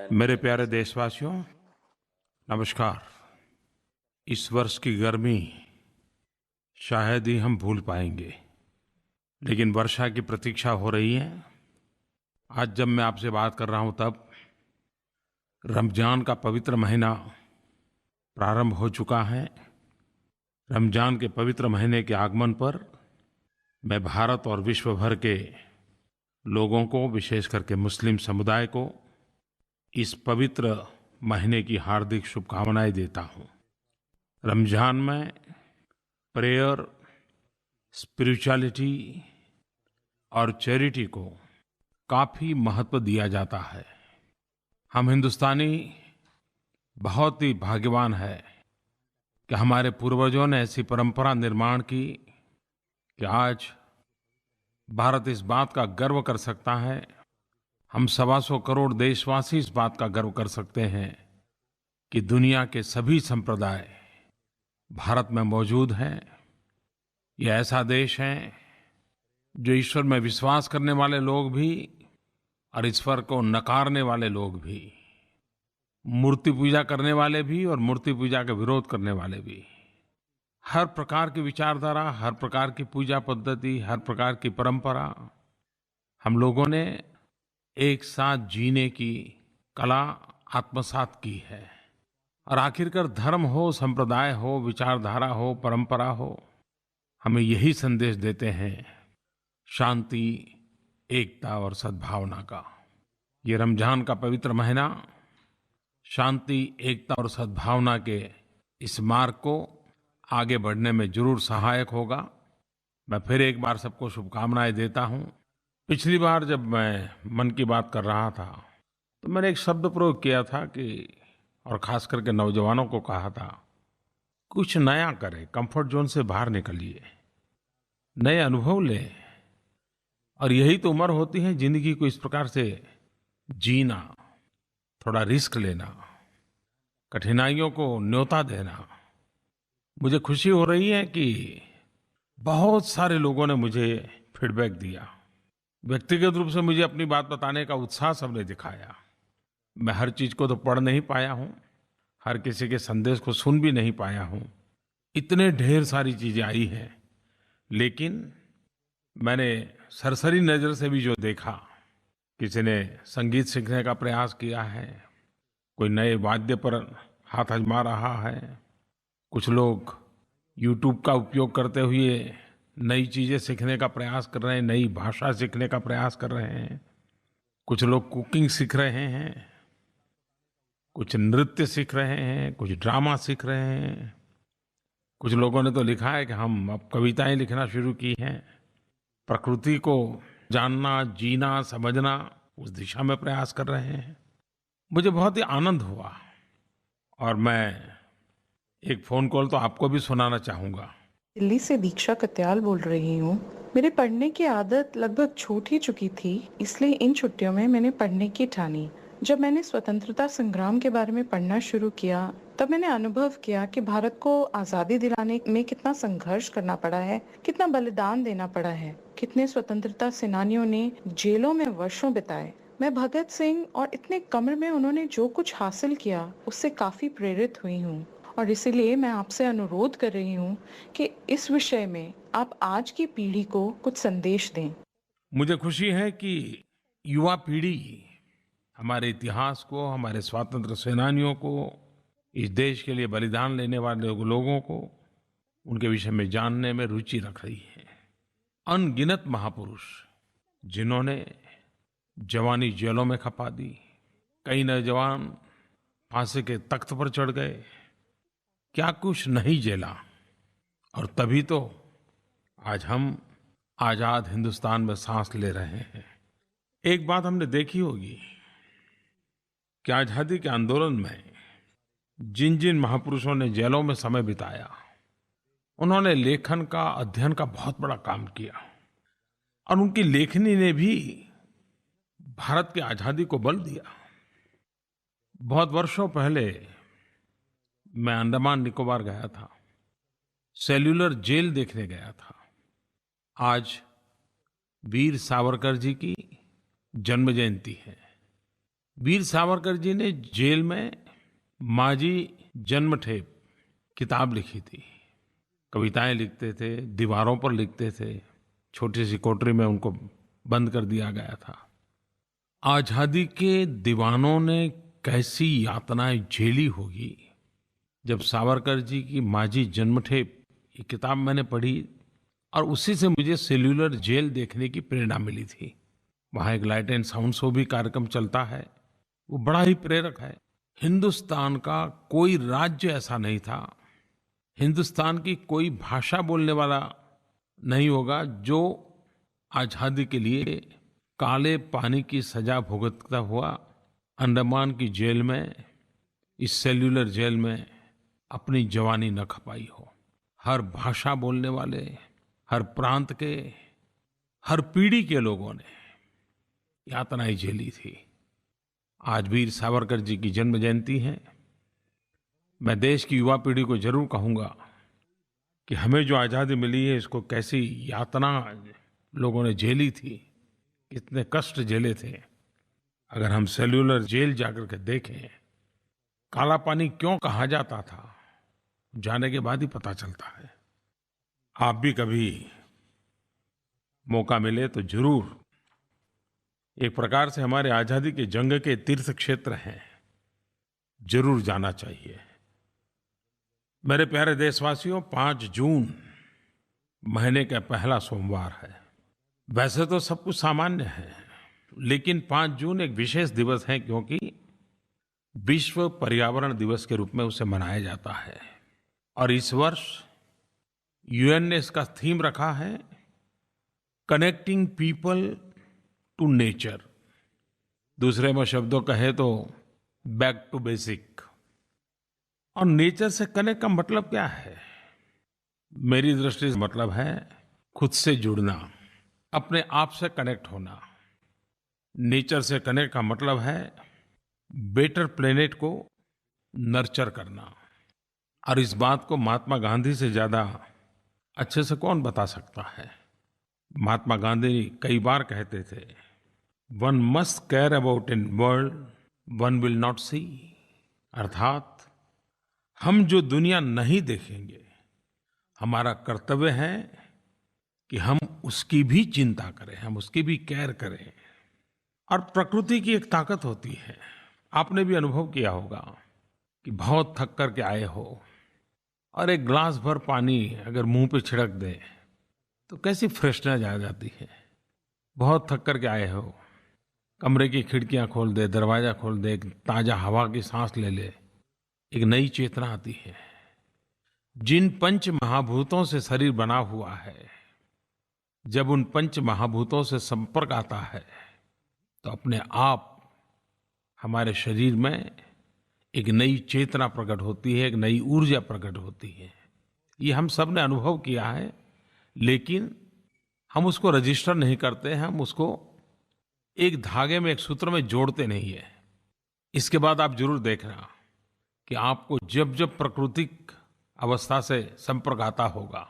मेरे प्यारे देशवासियों, नमस्कार। इस वर्ष की गर्मी शायद ही हम भूल पाएंगे, लेकिन वर्षा की प्रतीक्षा हो रही है। आज जब मैं आपसे बात कर रहा हूँ तब रमज़ान का पवित्र महीना प्रारंभ हो चुका है। रमज़ान के पवित्र महीने के आगमन पर मैं भारत और विश्व भर के लोगों को, विशेष करके मुस्लिम समुदाय को इस पवित्र महीने की हार्दिक शुभकामनाएं देता हूँ। रमज़ान में प्रेयर, स्पिरिचुअलिटी और चैरिटी को काफ़ी महत्व दिया जाता है। हम हिंदुस्तानी बहुत ही भाग्यवान हैं कि हमारे पूर्वजों ने ऐसी परंपरा निर्माण की कि आज भारत इस बात का गर्व कर सकता है, हम 125 करोड़ देशवासी इस बात का गर्व कर सकते हैं कि दुनिया के सभी संप्रदाय भारत में मौजूद हैं। ये ऐसा देश है जो ईश्वर में विश्वास करने वाले लोग भी और ईश्वर को नकारने वाले लोग भी, मूर्ति पूजा करने वाले भी और मूर्ति पूजा का विरोध करने वाले भी, हर प्रकार की विचारधारा, हर प्रकार की पूजा पद्धति, हर प्रकार की परंपरा हम लोगों ने एक साथ जीने की कला आत्मसात की है। और आखिरकार धर्म हो, संप्रदाय हो, विचारधारा हो, परंपरा हो, हमें यही संदेश देते हैं, शांति, एकता और सद्भावना का। ये रमज़ान का पवित्र महीना शांति, एकता और सद्भावना के इस मार्ग को आगे बढ़ने में जरूर सहायक होगा। मैं फिर एक बार सबको शुभकामनाएं देता हूँ। पिछली बार जब मैं मन की बात कर रहा था तो मैंने एक शब्द प्रयोग किया था कि, और ख़ास करके नौजवानों को कहा था, कुछ नया करें, कंफर्ट जोन से बाहर निकलिए, नए अनुभव लें। और यही तो उम्र होती है ज़िंदगी को इस प्रकार से जीना, थोड़ा रिस्क लेना, कठिनाइयों को न्योता देना। मुझे खुशी हो रही है कि बहुत सारे लोगों ने मुझे फीडबैक दिया। व्यक्तिगत रूप से मुझे अपनी बात बताने का उत्साह सबने दिखाया। मैं हर चीज़ को तो पढ़ नहीं पाया हूँ, हर किसी के संदेश को सुन भी नहीं पाया हूँ। इतने ढेर सारी चीज़ें आई हैं, लेकिन मैंने सरसरी नज़र से भी जो देखा, किसी ने संगीत सीखने का प्रयास किया है, कोई नए वाद्य पर हाथ आजमा रहा है, कुछ लोग यूट्यूब का उपयोग करते हुए नई चीज़ें सीखने का प्रयास कर रहे हैं, नई भाषा सीखने का प्रयास कर रहे हैं, कुछ लोग कुकिंग सीख रहे हैं, कुछ नृत्य सीख रहे हैं, कुछ ड्रामा सीख रहे हैं। कुछ लोगों ने तो लिखा है कि हम अब कविताएं लिखना शुरू की हैं। प्रकृति को जानना, जीना, समझना, उस दिशा में प्रयास कर रहे हैं। मुझे बहुत ही आनंद हुआ और मैं एक फ़ोन कॉल तो आपको भी सुनाना चाहूँगा। दिल्ली से दीक्षा कत्याल बोल रही हूँ। मेरे पढ़ने की आदत लगभग छूट ही चुकी थी, इसलिए इन छुट्टियों में मैंने पढ़ने की ठानी। जब मैंने स्वतंत्रता संग्राम के बारे में पढ़ना शुरू किया, तब मैंने अनुभव किया कि भारत को आज़ादी दिलाने में कितना संघर्ष करना पड़ा है, कितना बलिदान देना पड़ा है, कितने स्वतंत्रता सेनानियों ने जेलों में वर्षों बिताए। मैं भगत सिंह और इतने कम में उन्होंने जो कुछ हासिल किया, उससे काफी प्रेरित हुई हूँ। और इसीलिए मैं आपसे अनुरोध कर रही हूँ कि इस विषय में आप आज की पीढ़ी को कुछ संदेश दें। मुझे खुशी है कि युवा पीढ़ी हमारे इतिहास को, हमारे स्वतंत्र सेनानियों को, इस देश के लिए बलिदान लेने वाले लोगों को, उनके विषय में जानने में रुचि रख रही है। अनगिनत महापुरुष जिन्होंने जवानी जेलों में खपा दी, कई नौजवान फांसी के तख्त पर चढ़ गए, क्या कुछ नहीं झेला, और तभी तो आज हम आज़ाद हिंदुस्तान में सांस ले रहे हैं। एक बात हमने देखी होगी कि आज़ादी के आंदोलन में जिन जिन महापुरुषों ने जेलों में समय बिताया, उन्होंने लेखन का, अध्ययन का बहुत बड़ा काम किया, और उनकी लेखनी ने भी भारत की आज़ादी को बल दिया। बहुत वर्षों पहले मैं अंडमान निकोबार गया था, सेल्युलर जेल देखने गया था। आज वीर सावरकर जी की जन्म जयंती है। वीर सावरकर जी ने जेल में माजी जन्मठेप किताब लिखी थी। कविताएं लिखते थे, दीवारों पर लिखते थे, छोटी सी कोठरी में उनको बंद कर दिया गया था। आज़ादी के दीवानों ने कैसी यातनाएं झेली होगी। जब सावरकर जी की माजी जन्मठेप ये किताब मैंने पढ़ी और उसी से मुझे सेल्यूलर जेल देखने की प्रेरणा मिली थी। वहाँ एक लाइट एंड साउंड शो भी कार्यक्रम चलता है, वो बड़ा ही प्रेरक है। हिंदुस्तान का कोई राज्य ऐसा नहीं था, हिंदुस्तान की कोई भाषा बोलने वाला नहीं होगा जो आज़ादी के लिए काले पानी की सजा भुगतता हुआ अंडमान की जेल में, इस सेल्यूलर जेल में अपनी जवानी न खपाई हो। हर भाषा बोलने वाले, हर प्रांत के, हर पीढ़ी के लोगों ने यातनाएं झेली थी। आज वीर सावरकर जी की जन्म जयंती है। मैं देश की युवा पीढ़ी को जरूर कहूँगा कि हमें जो आज़ादी मिली है, इसको कैसी यातना लोगों ने झेली थी, कितने कष्ट झेले थे। अगर हम सेल्यूलर जेल जाकर के देखें, काला पानी क्यों कहा जाता था, जाने के बाद ही पता चलता है। आप भी कभी मौका मिले तो जरूर, एक प्रकार से हमारे आज़ादी के जंग के तीर्थ क्षेत्र हैं, जरूर जाना चाहिए। मेरे प्यारे देशवासियों, 5 जून महीने का पहला सोमवार है। वैसे तो सब कुछ सामान्य है, लेकिन 5 जून एक विशेष दिवस है, क्योंकि विश्व पर्यावरण दिवस के रूप में उसे मनाया जाता है। और इस वर्ष यूएन ने इसका थीम रखा है, कनेक्टिंग पीपल टू नेचर। दूसरे में शब्दों कहे तो बैक टू बेसिक। और नेचर से कनेक्ट का मतलब क्या है? मेरी दृष्टि से मतलब है खुद से जुड़ना, अपने आप से कनेक्ट होना। नेचर से कनेक्ट का मतलब है बेटर प्लेनेट को नर्चर करना। और इस बात को महात्मा गांधी से ज्यादा अच्छे से कौन बता सकता है? महात्मा गांधी कई बार कहते थे, one must care about in world one will not see. अर्थात हम जो दुनिया नहीं देखेंगे, हमारा कर्तव्य है कि हम उसकी भी चिंता करें, हम उसकी भी केयर करें। और प्रकृति की एक ताकत होती है, आपने भी अनुभव किया होगा कि बहुत थक करके आए हो और एक गिलास भर पानी अगर मुंह पे छिड़क दे तो कैसी फ्रेशनेस आ जाती है। बहुत थक करके आए हो, कमरे की खिड़कियां खोल दे, दरवाजा खोल दे, एक ताजा हवा की सांस ले ले, एक नई चेतना आती है। जिन पंच महाभूतों से शरीर बना हुआ है, जब उन पंच महाभूतों से संपर्क आता है तो अपने आप हमारे शरीर में एक नई चेतना प्रकट होती है, एक नई ऊर्जा प्रकट होती है। ये हम सब ने अनुभव किया है, लेकिन हम उसको रजिस्टर नहीं करते हैं, हम उसको एक धागे में, एक सूत्र में जोड़ते नहीं है। इसके बाद आप जरूर देखना कि आपको जब जब प्राकृतिक अवस्था से संपर्क आता होगा,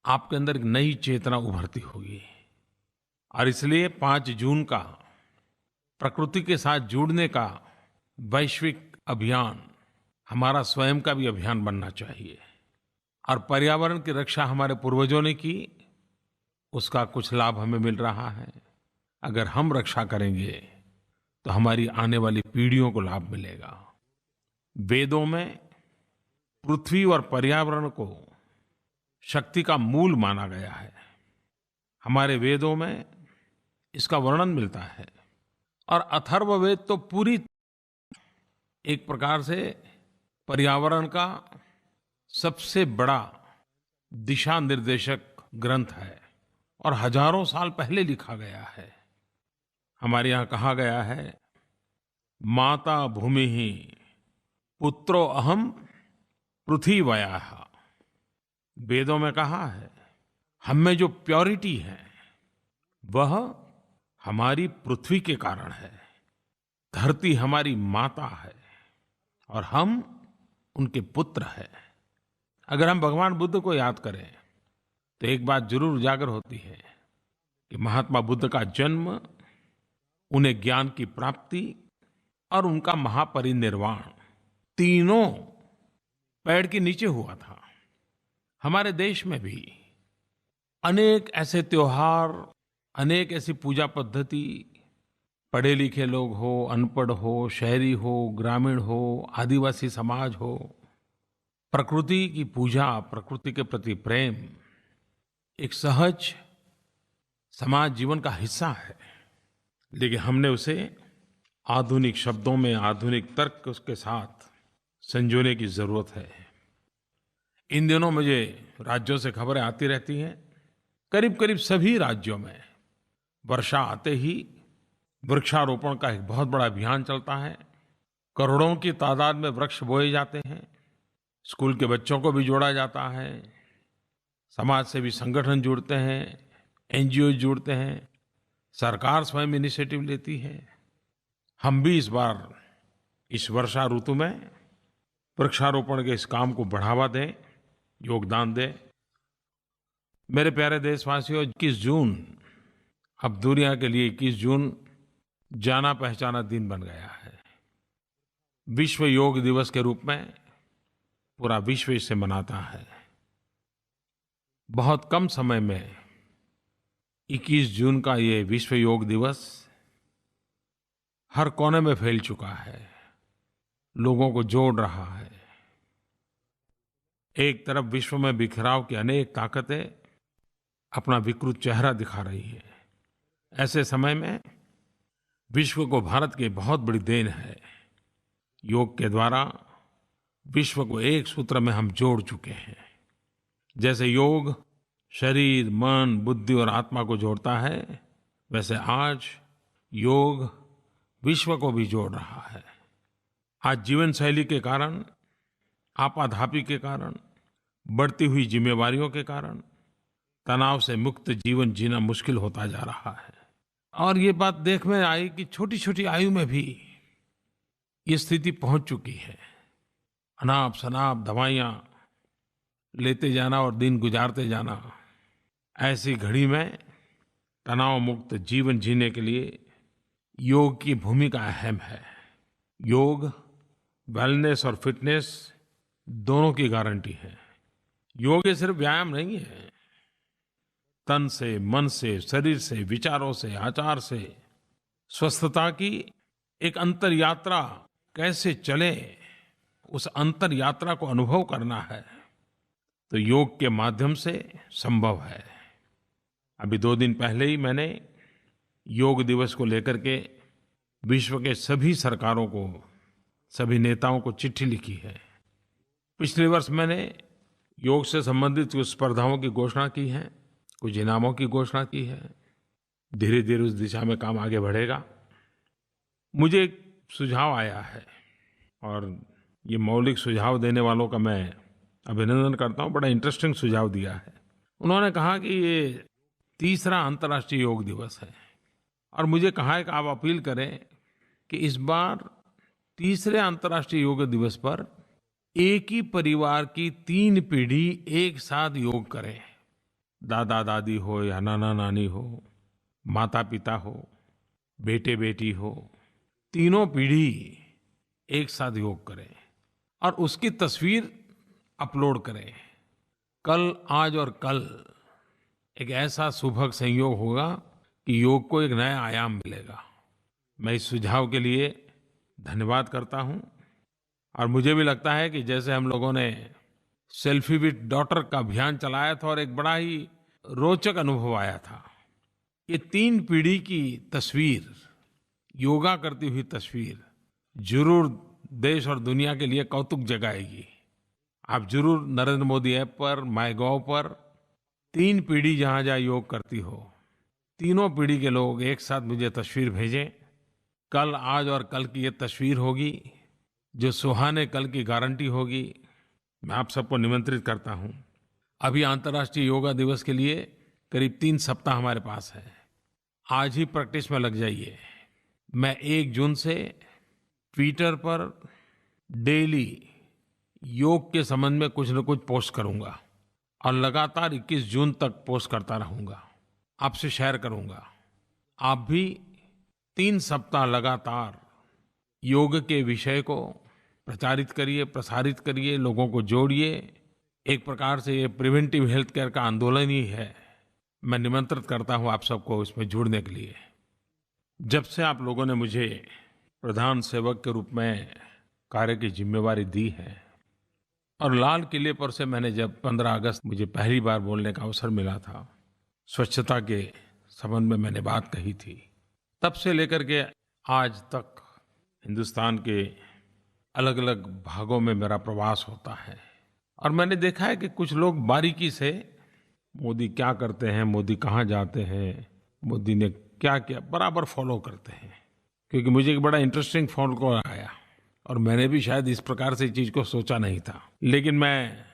आपके अंदर एक नई चेतना उभरती होगी। और इसलिए 5 जून का प्रकृति के साथ जुड़ने का वैश्विक अभियान हमारा स्वयं का भी अभियान बनना चाहिए। और पर्यावरण की रक्षा हमारे पूर्वजों ने की, उसका कुछ लाभ हमें मिल रहा है। अगर हम रक्षा करेंगे तो हमारी आने वाली पीढ़ियों को लाभ मिलेगा। वेदों में पृथ्वी और पर्यावरण को शक्ति का मूल माना गया है। हमारे वेदों में इसका वर्णन मिलता है। और अथर्ववेद तो पूरी एक प्रकार से पर्यावरण का सबसे बड़ा दिशा निर्देशक ग्रंथ है और हजारों साल पहले लिखा गया है। हमारे यहाँ कहा गया है, माता भूमि ही पुत्रो अहम पृथ्वीयाः। वेदों में कहा है, हम में जो प्योरिटी है वह हमारी पृथ्वी के कारण है। धरती हमारी माता है और हम उनके पुत्र हैं। अगर हम भगवान बुद्ध को याद करें तो एक बात जरूर उजागर होती है कि महात्मा बुद्ध का जन्म, उन्हें ज्ञान की प्राप्ति और उनका महापरिनिर्वाण तीनों पेड़ के नीचे हुआ था। हमारे देश में भी अनेक ऐसे त्योहार, अनेक ऐसी पूजा पद्धति, पढ़े लिखे लोग हो, अनपढ़ हो, शहरी हो, ग्रामीण हो, आदिवासी समाज हो, प्रकृति की पूजा, प्रकृति के प्रति प्रेम एक सहज समाज जीवन का हिस्सा है। लेकिन हमने उसे आधुनिक शब्दों में, आधुनिक तर्क उसके साथ संजोने की जरूरत है। इन दिनों मुझे राज्यों से खबरें आती रहती हैं। करीब करीब सभी राज्यों में वर्षा आते ही वृक्षारोपण का एक बहुत बड़ा अभियान चलता है। करोड़ों की तादाद में वृक्ष बोए जाते हैं। स्कूल के बच्चों को भी जोड़ा जाता है, समाज से भी संगठन जुड़ते हैं, एनजीओ जुड़ते हैं, सरकार स्वयं इनिशिएटिव लेती है। हम भी इस बार इस वर्षा ऋतु में वृक्षारोपण के इस काम को बढ़ावा दें, योगदान दें। मेरे प्यारे देशवासियों, 21 जून अब दुनिया के लिए 21 जून जाना पहचाना दिन बन गया है। विश्व योग दिवस के रूप में पूरा विश्व इसे मनाता है। बहुत कम समय में 21 जून का ये विश्व योग दिवस हर कोने में फैल चुका है, लोगों को जोड़ रहा है। एक तरफ विश्व में बिखराव की अनेक ताकतें अपना विकृत चेहरा दिखा रही है। ऐसे समय में विश्व को भारत की बहुत बड़ी देन है। योग के द्वारा विश्व को एक सूत्र में हम जोड़ चुके हैं। जैसे योग शरीर, मन, बुद्धि और आत्मा को जोड़ता है, वैसे आज योग विश्व को भी जोड़ रहा है। आज जीवन शैली के कारण, आपाधापी के कारण, बढ़ती हुई जिम्मेवारियों के कारण तनाव से मुक्त जीवन जीना मुश्किल होता जा रहा है। और ये बात देख में आई कि छोटी छोटी आयु में भी ये स्थिति पहुंच चुकी है। अनाप शनाप दवाइयाँ लेते जाना और दिन गुजारते जाना, ऐसी घड़ी में तनाव मुक्त जीवन जीने के लिए योग की भूमिका अहम है। योग वेलनेस और फिटनेस दोनों की गारंटी है। योग ये सिर्फ व्यायाम नहीं है। तन से, मन से, शरीर से, विचारों से, आचार से स्वस्थता की एक अंतर यात्रा कैसे चले, उस अंतर यात्रा को अनुभव करना है तो योग के माध्यम से संभव है। अभी 2 दिन पहले ही मैंने योग दिवस को लेकर के विश्व के सभी सरकारों को, सभी नेताओं को चिट्ठी लिखी है। पिछले वर्ष मैंने योग से संबंधित कुछ स्पर्धाओं की घोषणा की है, कुछ इनामों की घोषणा की है। धीरे धीरे उस दिशा में काम आगे बढ़ेगा। मुझे एक सुझाव आया है और ये मौलिक सुझाव देने वालों का मैं अभिनंदन करता हूँ। बड़ा इंटरेस्टिंग सुझाव दिया है। उन्होंने कहा कि ये 3रा अंतर्राष्ट्रीय योग दिवस है और मुझे कहा है कि आप अपील करें कि इस बार 3रे अंतर्राष्ट्रीय योग दिवस पर एक ही परिवार की 3 पीढ़ी एक साथ योग करें। दादा दादी हो या नाना नानी हो, माता पिता हो, बेटे बेटी हो, तीनों पीढ़ी एक साथ योग करें और उसकी तस्वीर अपलोड करें। कल, आज और कल एक ऐसा सुभग संयोग होगा कि योग को एक नया आयाम मिलेगा। मैं इस सुझाव के लिए धन्यवाद करता हूं और मुझे भी लगता है कि जैसे हम लोगों ने सेल्फी विद डॉटर का अभियान चलाया था और एक बड़ा ही रोचक अनुभव आया था। ये 3 पीढ़ी की तस्वीर, योगा करती हुई तस्वीर जरूर देश और दुनिया के लिए कौतुक जगाएगी। आप जरूर नरेंद्र मोदी ऐप पर, माईगोव पर 3 पीढ़ी जहाँ जहाँ योग करती हो, तीनों पीढ़ी के लोग एक साथ मुझे तस्वीर भेजें। कल, आज और कल की ये तस्वीर होगी जो सुहाने कल की गारंटी होगी। मैं आप सबको निमंत्रित करता हूँ। अभी अंतर्राष्ट्रीय योगा दिवस के लिए करीब 3 सप्ताह हमारे पास है। आज ही प्रैक्टिस में लग जाइए। मैं 1 जून से ट्विटर पर डेली योग के संबंध में कुछ न कुछ पोस्ट करूंगा और लगातार 21 जून तक पोस्ट करता रहूंगा, आपसे शेयर करूंगा। आप भी 3 सप्ताह लगातार योग के विषय को प्रचारित करिए, प्रसारित करिए, लोगों को जोड़िए। एक प्रकार से ये प्रिवेंटिव हेल्थ केयर का आंदोलन ही है। मैं निमंत्रित करता हूँ आप सबको इसमें जुड़ने के लिए। जब से आप लोगों ने मुझे प्रधान सेवक के रूप में कार्य की जिम्मेवारी दी है और लाल किले पर से मैंने जब 15 अगस्त मुझे पहली बार बोलने का अवसर मिला था, स्वच्छता के संबंध में मैंने बात कही थी, तब से लेकर के आज तक हिंदुस्तान के अलग-अलग भागों में मेरा प्रवास होता है और मैंने देखा है कि कुछ लोग बारीकी से मोदी क्या करते हैं, मोदी कहाँ जाते हैं, मोदी ने क्या किया, बराबर फॉलो करते हैं। क्योंकि मुझे एक बड़ा इंटरेस्टिंग फ़ोन कॉल आया और मैंने भी शायद इस प्रकार से चीज़ को सोचा नहीं था। लेकिन मैं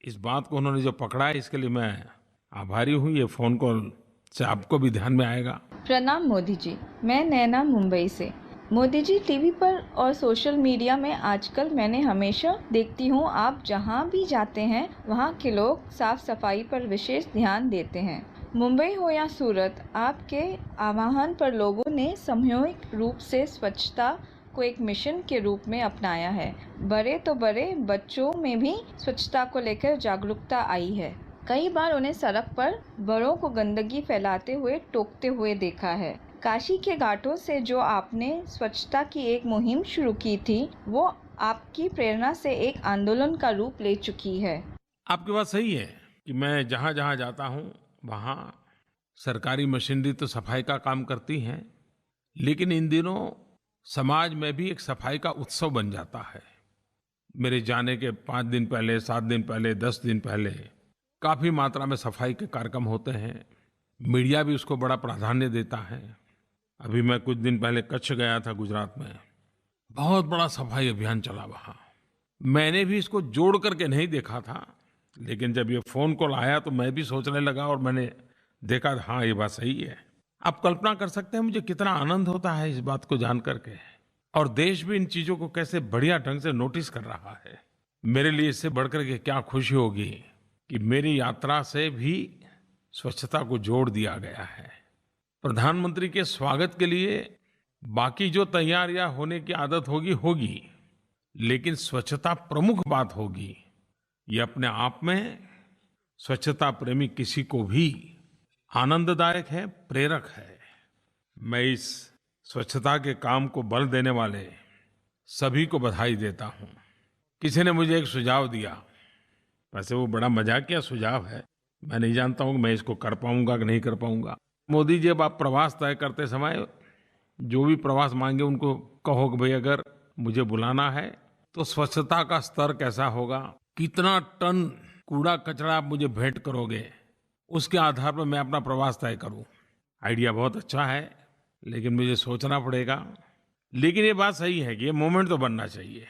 इस बात को उन्होंने जो पकड़ा है, इसके लिए मैं आभारी हूँ। ये फ़ोन कॉल से आपको भी ध्यान में आएगा। प्रणाम मोदी जी, मैं नैना मुंबई से। मोदी जी, टीवी पर और सोशल मीडिया में आजकल मैंने हमेशा देखती हूँ आप जहाँ भी जाते हैं वहाँ के लोग साफ सफाई पर विशेष ध्यान देते हैं। मुंबई हो या सूरत, आपके आह्वान पर लोगों ने सामूहिक रूप से स्वच्छता को एक मिशन के रूप में अपनाया है। बड़े तो बड़े, बच्चों में भी स्वच्छता को लेकर जागरूकता आई है। कई बार उन्हें सड़क पर बड़ों को गंदगी फैलाते हुए टोकते हुए देखा है। काशी के घाटों से जो आपने स्वच्छता की एक मुहिम शुरू की थी, वो आपकी प्रेरणा से एक आंदोलन का रूप ले चुकी है। आपकी बात सही है कि मैं जहाँ-जहाँ जाता हूँ, वहाँ सरकारी मशीनरी तो सफाई का काम करती हैं, लेकिन इन दिनों समाज में भी एक सफाई का उत्सव बन जाता है। मेरे जाने के 5 दिन पहले, 7 दिन पहले, 10 दिन पहले काफ़ी मात्रा में सफाई के कार्यक्रम होते हैं। मीडिया भी उसको बड़ा प्राधान्य देता है। अभी मैं कुछ दिन पहले कच्छ गया था, गुजरात में। बहुत बड़ा सफाई अभियान चला वहाँ। मैंने भी इसको जोड़ करके नहीं देखा था, लेकिन जब ये फ़ोन कॉल आया तो मैं भी सोचने लगा और मैंने देखा, हाँ, ये बात सही है। आप कल्पना कर सकते हैं मुझे कितना आनंद होता है इस बात को जान करके, और देश भी इन चीज़ों को कैसे बढ़िया ढंग से नोटिस कर रहा है। मेरे लिए इससे बढ़कर के क्या खुशी होगी कि मेरी यात्रा से भी स्वच्छता को जोड़ दिया गया है। प्रधानमंत्री के स्वागत के लिए बाकी जो तैयारियां होने की आदत होगी, लेकिन स्वच्छता प्रमुख बात होगी। ये अपने आप में स्वच्छता प्रेमी किसी को भी आनंददायक है, प्रेरक है। मैं इस स्वच्छता के काम को बल देने वाले सभी को बधाई देता हूँ। किसी ने मुझे एक सुझाव दिया, वैसे वो बड़ा मजाकिया सुझाव है, मैं नहीं जानता हूँ कि मैं इसको कर पाऊंगा कि नहीं कर पाऊंगा। मोदी जी, अब आप प्रवास तय करते समय जो भी प्रवास मांगे उनको कहो कि भाई अगर मुझे बुलाना है तो स्वच्छता का स्तर कैसा होगा, कितना टन कूड़ा कचरा आप मुझे भेंट करोगे, उसके आधार पर मैं अपना प्रवास तय करूं। आइडिया बहुत अच्छा है, लेकिन मुझे सोचना पड़ेगा। लेकिन ये बात सही है कि ये मोमेंट तो बनना चाहिए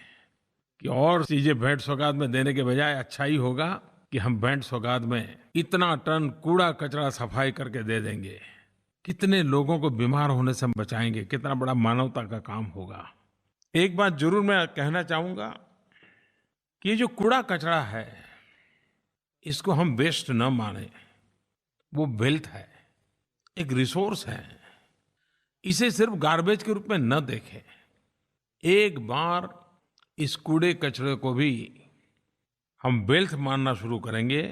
कि और चीजें भेंट सौगात में देने के बजाय अच्छा ही होगा कि हम भेंट सौगात में इतना टन कूड़ा कचरा सफाई करके दे देंगे। कितने लोगों को बीमार होने से हम बचाएंगे, कितना बड़ा मानवता का काम होगा। एक बात जरूर मैं कहना चाहूंगा कि ये जो कूड़ा कचरा है, इसको हम वेस्ट न माने। वो वेल्थ है, एक रिसोर्स है। इसे सिर्फ गार्बेज के रूप में न देखें। एक बार इस कूड़े कचरे को भी हम वेल्थ मानना शुरू करेंगे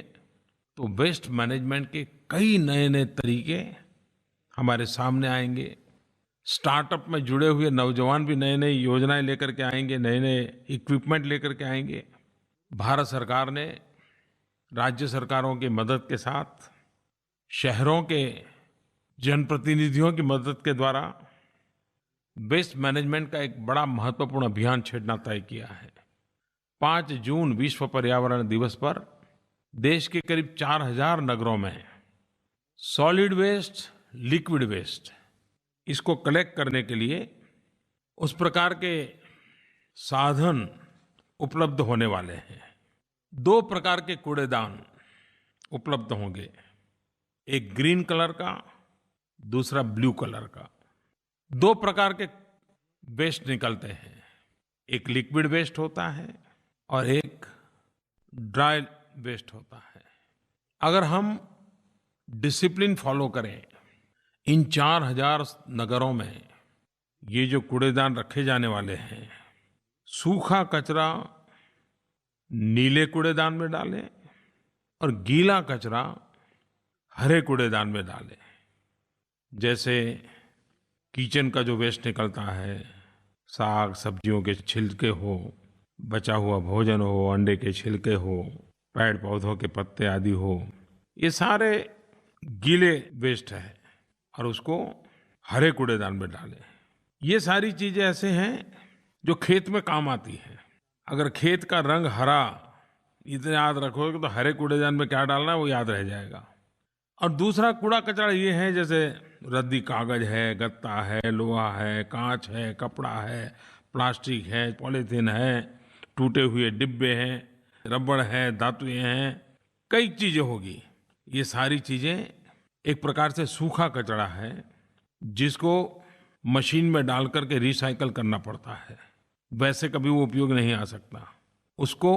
तो वेस्ट मैनेजमेंट के कई नए नए तरीके हमारे सामने आएंगे। स्टार्टअप में जुड़े हुए नौजवान भी नई नई योजनाएं लेकर के आएंगे, नए नए इक्विपमेंट लेकर के आएंगे। भारत सरकार ने राज्य सरकारों की मदद के साथ, शहरों के जनप्रतिनिधियों की मदद के द्वारा वेस्ट मैनेजमेंट का एक बड़ा महत्वपूर्ण अभियान छेड़ना तय किया है। 5 जून विश्व पर्यावरण दिवस पर देश के करीब 4000 नगरों में सॉलिड वेस्ट, लिक्विड वेस्ट, इसको कलेक्ट करने के लिए उस प्रकार के साधन उपलब्ध होने वाले हैं। 2 प्रकार के कूड़ेदान उपलब्ध होंगे, एक ग्रीन कलर का, दूसरा ब्लू कलर का। 2 प्रकार के वेस्ट निकलते हैं, एक लिक्विड वेस्ट होता है और एक ड्राई वेस्ट होता है। अगर हम डिसिप्लिन फॉलो करें इन 4000 नगरों में, ये जो कूड़ेदान रखे जाने वाले हैं, सूखा कचरा नीले कूड़ेदान में डालें और गीला कचरा हरे कूड़ेदान में डालें। जैसे किचन का जो वेस्ट निकलता है, साग सब्जियों के छिलके हो, बचा हुआ भोजन हो, अंडे के छिलके हो, पेड़ पौधों के पत्ते आदि हो, ये सारे गीले वेस्ट है और उसको हरे कूड़ेदान में डालें। ये सारी चीजें ऐसे हैं जो खेत में काम आती हैं। अगर खेत का रंग हरा इतना याद रखोगे तो हरे कूड़ेदान में क्या डालना है वो याद रह जाएगा। और दूसरा कूड़ा कचरा ये है, जैसे रद्दी कागज है, गत्ता है, लोहा है, कांच है, कपड़ा है, प्लास्टिक है, पॉलीथीन है, टूटे हुए डिब्बे हैं, रबड़ है, धातुएं हैं, कई चीजें होगी। ये सारी चीजें एक प्रकार से सूखा कचरा है जिसको मशीन में डाल करके रिसाइकल करना पड़ता है। वैसे कभी वो उपयोग नहीं आ सकता। उसको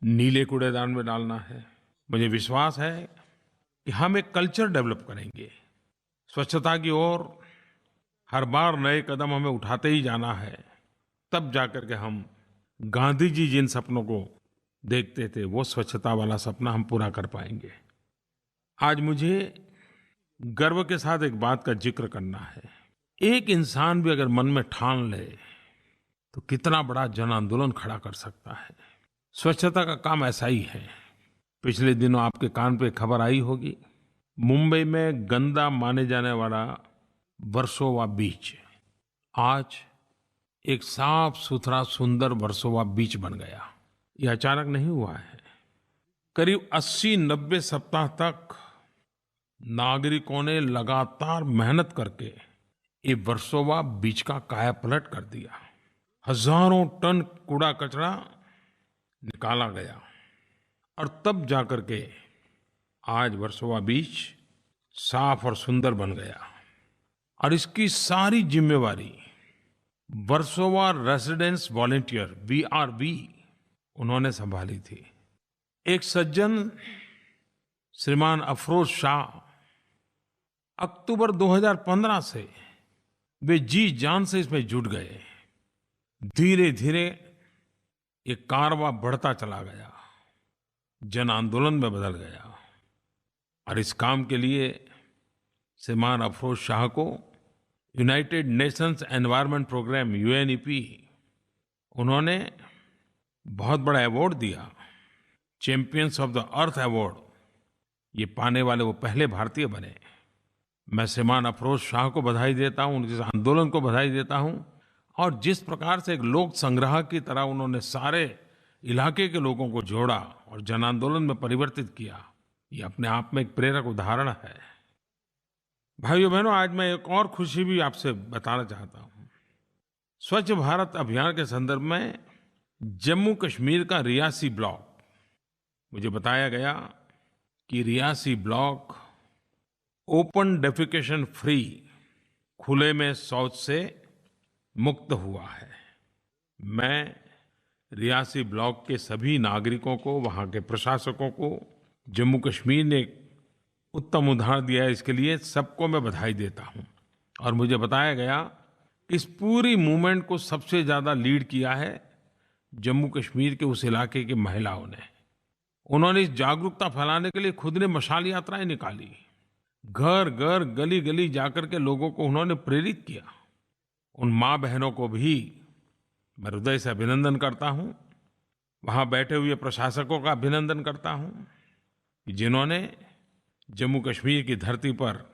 नीले कूड़ेदान में डालना है। मुझे विश्वास है कि हम एक कल्चर डेवलप करेंगे स्वच्छता की ओर। हर बार नए कदम हमें उठाते ही जाना है, तब जाकर के हम गांधी जी जिन सपनों को देखते थे वो स्वच्छता वाला सपना हम पूरा कर पाएंगे। आज मुझे गर्व के साथ एक बात का जिक्र करना है। एक इंसान भी अगर मन में ठान ले तो कितना बड़ा जन आंदोलन खड़ा कर सकता है। स्वच्छता का काम ऐसा ही है। पिछले दिनों आपके कान पे खबर आई होगी, मुंबई में गंदा माने जाने वाला वर्सोवा बीच आज एक साफ सुथरा सुंदर वर्सोवा बीच बन गया। ये अचानक नहीं हुआ है। करीब 80-90 सप्ताह तक नागरिकों ने लगातार मेहनत करके ये वर्सोवा बीच का कायापलट कर दिया। हजारों टन कूड़ा कचरा निकाला गया और तब जाकर के आज वर्सोवा बीच साफ और सुंदर बन गया। और इसकी सारी जिम्मेवारी वर्सोवा रेसिडेंस वॉलंटियर VRV उन्होंने संभाली थी। एक सज्जन श्रीमान अफरोज शाह अक्टूबर 2015 से वे जी जान से इसमें जुट गए। धीरे धीरे ये कारवां बढ़ता चला गया, जन आंदोलन में बदल गया। और इस काम के लिए श्रीमान अफरोज शाह को United Nations environment programme UNEP उन्होंने बहुत बड़ा अवार्ड दिया, champions of the earth award. ये पाने वाले वो पहले भारतीय बने। मैं श्रीमान अफरोज शाह को बधाई देता हूँ, उनके आंदोलन को बधाई देता हूँ। और जिस प्रकार से एक लोक संग्रह की तरह उन्होंने सारे इलाके के लोगों को जोड़ा और जन आंदोलन में परिवर्तित किया, ये अपने आप में एक प्रेरक उदाहरण है। भाइयों बहनों, आज मैं एक और खुशी भी आपसे बताना चाहता हूँ। स्वच्छ भारत अभियान के संदर्भ में जम्मू कश्मीर का रियासी ब्लॉक, मुझे बताया गया कि Reasi block open defecation free, खुले में शौच से मुक्त हुआ है। मैं रियासी ब्लॉक के सभी नागरिकों को, वहाँ के प्रशासकों को, जम्मू कश्मीर ने एक उत्तम उदाहरण दिया है, इसके लिए सबको मैं बधाई देता हूँ। और मुझे बताया गया कि इस पूरी मूवमेंट को सबसे ज़्यादा लीड किया है जम्मू कश्मीर के उस इलाके की महिलाओं ने। उन्होंने इस जागरूकता फैलाने के लिए खुद ने मशाल यात्राएं निकाली, घर घर गली गली जाकर के लोगों को उन्होंने प्रेरित किया। उन माँ बहनों को भी मैं हृदय से अभिनंदन करता हूँ। वहाँ बैठे हुए प्रशासकों का अभिनंदन करता हूँ जिन्होंने जम्मू कश्मीर की धरती पर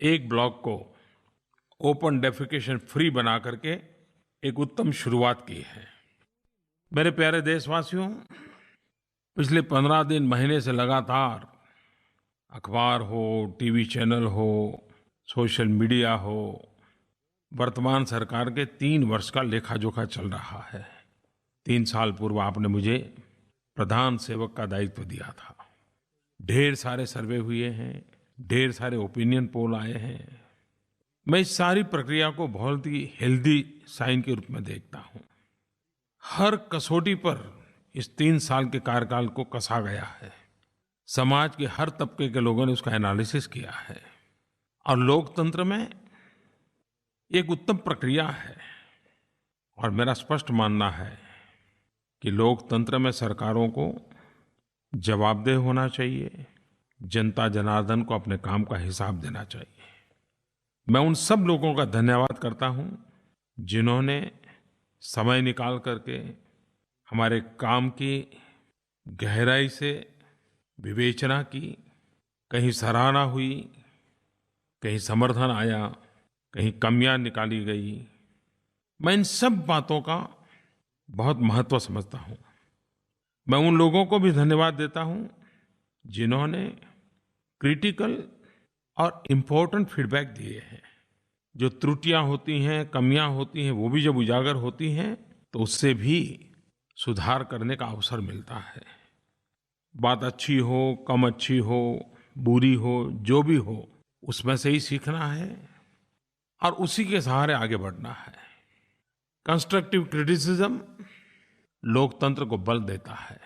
एक ब्लॉक को ओपन डेफिकेशन फ्री बना करके एक उत्तम शुरुआत की है। मेरे प्यारे देशवासियों, पिछले 15 दिन महीने से लगातार अखबार हो, टीवी चैनल हो, सोशल मीडिया हो, वर्तमान सरकार के 3 वर्ष का लेखा जोखा चल रहा है। 3 साल पूर्व आपने मुझे प्रधान सेवक का दायित्व दिया था। ढेर सारे सर्वे हुए हैं, ढेर सारे ओपिनियन पोल आए हैं। मैं इस सारी प्रक्रिया को बहुत ही हेल्दी साइन के रूप में देखता हूँ। हर कसौटी पर इस 3 साल के कार्यकाल को कसा गया है। समाज के हर तबके के लोगों ने उसका एनालिसिस किया है। और लोकतंत्र में एक उत्तम प्रक्रिया है और मेरा स्पष्ट मानना है कि लोकतंत्र में सरकारों को जवाबदेह होना चाहिए, जनता जनार्दन को अपने काम का हिसाब देना चाहिए। मैं उन सब लोगों का धन्यवाद करता हूं जिन्होंने समय निकाल करके हमारे काम की गहराई से विवेचना की, कहीं सराहना हुई, कहीं समर्थन आया, कहीं कमियां निकाली गई। मैं इन सब बातों का बहुत महत्व समझता हूं। मैं उन लोगों को भी धन्यवाद देता हूं जिन्होंने क्रिटिकल और इम्पोर्टेंट फीडबैक दिए हैं। जो त्रुटियां होती हैं, कमियां होती हैं, वो भी जब उजागर होती हैं तो उससे भी सुधार करने का अवसर मिलता है। बात अच्छी हो, कम अच्छी हो, बुरी हो, जो भी हो, उसमें से ही सीखना है और उसी के सहारे आगे बढ़ना है। कंस्ट्रक्टिव क्रिटिसिज्म लोकतंत्र को बल देता है।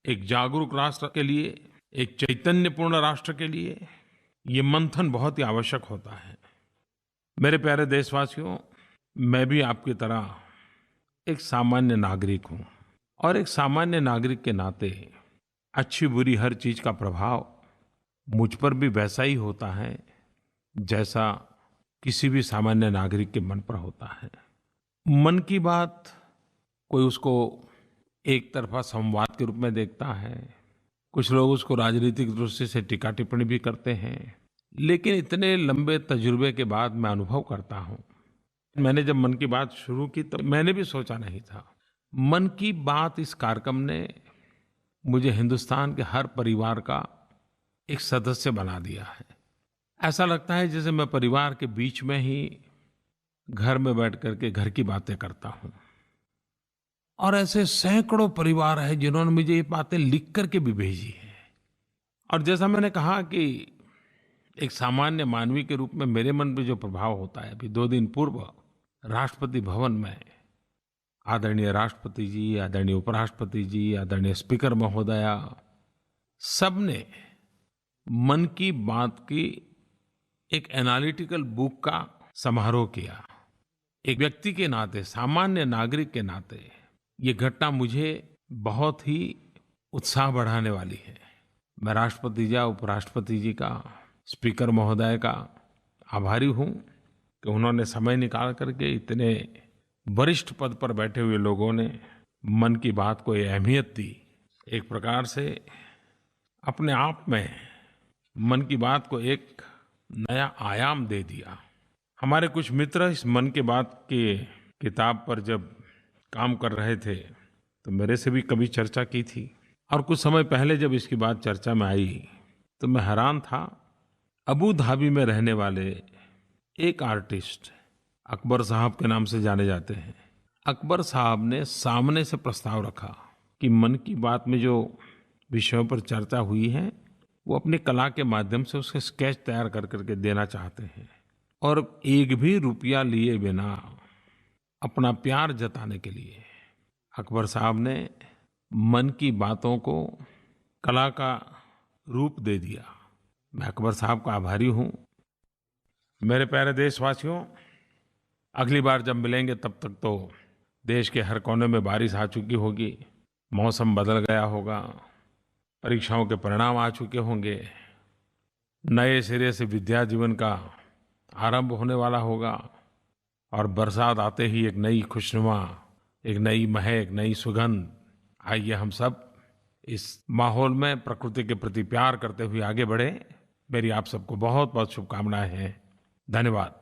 एक जागरूक राष्ट्र के लिए, एक चैतन्यपूर्ण राष्ट्र के लिए ये मंथन बहुत ही आवश्यक होता है। मेरे प्यारे देशवासियों, मैं भी आपकी तरह एक सामान्य नागरिक हूँ और एक सामान्य नागरिक के नाते अच्छी बुरी हर चीज का प्रभाव मुझ पर भी वैसा ही होता है जैसा किसी भी सामान्य नागरिक के मन पर होता है। मन की बात कोई उसको एक तरफा संवाद के रूप में देखता है, कुछ लोग उसको राजनीतिक दृष्टि से टीका टिप्पणी भी करते हैं, लेकिन इतने लंबे तजुर्बे के बाद मैं अनुभव करता हूँ, मैंने जब मन की बात शुरू की तो मैंने भी सोचा नहीं था। मन की बात इस कार्यक्रम ने मुझे हिंदुस्तान के हर परिवार का एक सदस्य बना दिया है। ऐसा लगता है जैसे मैं परिवार के बीच में ही घर में बैठ करके घर की बातें करता हूँ। और ऐसे सैकड़ों परिवार हैं जिन्होंने मुझे ये बातें लिख करके भी भेजी है। और जैसा मैंने कहा कि एक सामान्य मानवी के रूप में मेरे मन पे जो प्रभाव होता है, अभी 2 दिन पूर्व राष्ट्रपति भवन में आदरणीय राष्ट्रपति जी, आदरणीय उपराष्ट्रपति जी, आदरणीय स्पीकर महोदया, सबने मन की बात की एक एनालिटिकल बुक का समारोह किया। एक व्यक्ति के नाते, सामान्य नागरिक के नाते ये घटना मुझे बहुत ही उत्साह बढ़ाने वाली है। मैं राष्ट्रपति जी, उपराष्ट्रपति जी का, स्पीकर महोदय का आभारी हूँ कि उन्होंने समय निकाल करके इतने वरिष्ठ पद पर बैठे हुए लोगों ने मन की बात को ये अहमियत दी। एक प्रकार से अपने आप में मन की बात को एक नया आयाम दे दिया। हमारे कुछ मित्र इस मन की बात की किताब पर जब काम कर रहे थे तो मेरे से भी कभी चर्चा की थी, और कुछ समय पहले जब इसकी बात चर्चा में आई तो मैं हैरान था। अबू धाबी में रहने वाले एक आर्टिस्ट अकबर साहब के नाम से जाने जाते हैं। अकबर साहब ने सामने से प्रस्ताव रखा कि मन की बात में जो विषयों पर चर्चा हुई है वो अपनी कला के माध्यम से उसके स्केच तैयार कर करके देना चाहते हैं, और एक भी रुपया लिए बिना अपना प्यार जताने के लिए अकबर साहब ने मन की बातों को कला का रूप दे दिया। मैं अकबर साहब का आभारी हूँ। मेरे प्यारे देशवासियों, अगली बार जब मिलेंगे तब तक तो देश के हर कोने में बारिश आ चुकी होगी, मौसम बदल गया होगा, परीक्षाओं के परिणाम आ चुके होंगे, नए सिरे से विद्या जीवन का आरंभ होने वाला होगा, और बरसात आते ही एक नई खुशनुमा, एक नई महक, नई सुगंध। आइए हम सब इस माहौल में प्रकृति के प्रति प्यार करते हुए आगे बढ़े। मेरी आप सबको बहुत बहुत शुभकामनाएं हैं। धन्यवाद।